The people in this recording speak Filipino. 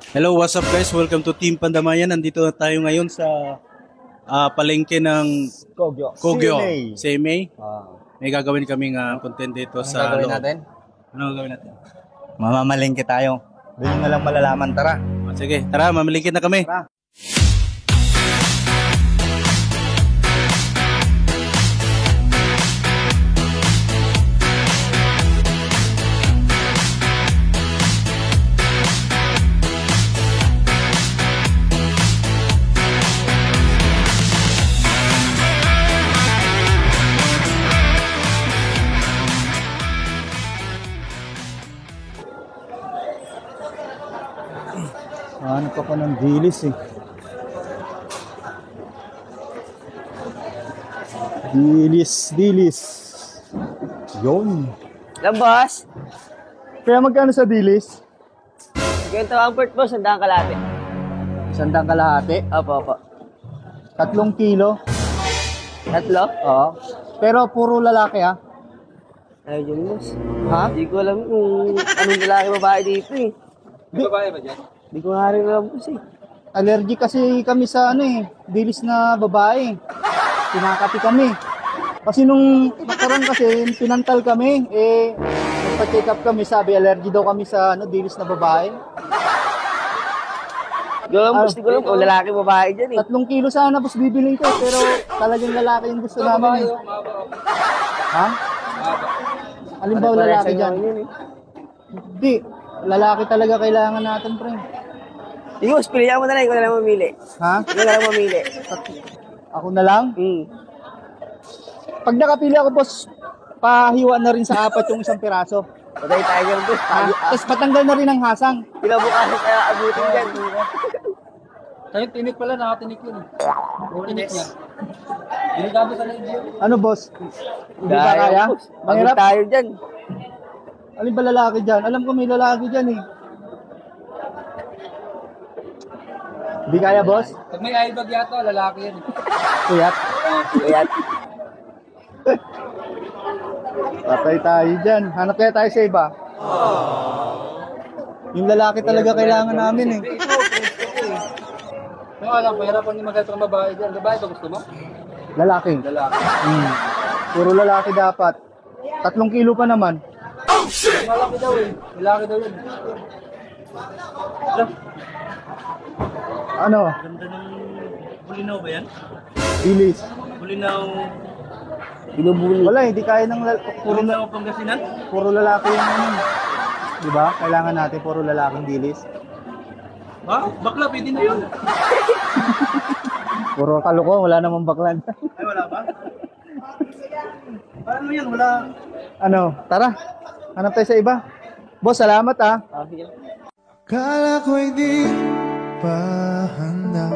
Hello, what's up guys? Welcome to Team Pandamayan. Nandito na tayo ngayon sa palengke ng Kogyo. CMA. May gagawin kaming content dito sa gagawin natin? Ano gagawin natin? Mamamalengke tayo. Doon na lang malalaman, tara. Sige, tara, mamalengke na kami. Tara. Ano pa pa ng dilis eh. Dilis. Yun. Alam, boss? Kaya magkano sa dilis? Ganito ang port, boss. 100 kalahati. 100 kalahati? Opo. 3 kilo? 3? Oo. Pero puro lalaki ha? Ay, yun, boss. Ha? Hindi ko alam kung anong lalaki babae dito eh. Di, Babae ba dyan? Hindi ko nga rin alam, boss eh. allergy kasi kami sa dilis na babae. Pinakati kami. Kasi nung nakaraan kasi, pinantal kami, nagpa-check up kami, sabi allergy daw kami sa dilis na babae. Hindi ko alam, boss. Hindi ko alam kung lalaki babae dyan eh. 3 kilo sana boss bibiling ko, pero talagang lalaki yung gusto namin. Ha? Alin ba lalaki dyan? Hindi. Lalaki talaga kailangan natin, pre. Sige, boss. Pilihan mo na lang. Ikaw na lang mamili. Ha? Ikaw na lang mamili. Ako na lang? Pag nakapili ako, boss, pahiwa na rin sa 4 yung isang piraso. Patay tayo dyan, boss. Tapos patanggal na rin ang hasang. Kinabukasan kaya abutin dyan. Tayo tinik pala, nakatinik yun. Tinik niya. Binigabo sa lady yun. Ano, boss? Hindi ba kaya? Mahirap tayo dyan. Alin ba lalaki dyan? Alam ko may lalaki dyan eh. Hindi kaya, boss? Pag may eyebag yata, lalaki yan. Kuyat. Ayan. Patay tayo dyan. Hanap kaya tayo sa iba. Yung lalaki talaga kailangan namin eh. Kung alam, mahirapan ni magkatong babae dyan. Babae ba gusto mo? Lalaki. Lalaki. Puro lalaki dapat. 3 kilo pa naman. Malaki daw eh. Lalaki daw yun. Ano? Ganda ng bulinaw ba yan? Bilis. Bulinaw. Binubuli. Wala, hindi kaya ng Bulinaw Pangasinan? Puro lalaki yung Di ba? Kailangan natin puro lalaking dilis. Ha? Bakla, pwede na yun. Puro kaluko, wala namang baklan. Ay, wala ba? Paano yan? Wala. Ano? Tara. Hanap tayo sa iba. Boss, salamat ah. Sige. Kala ko'y di pa handa.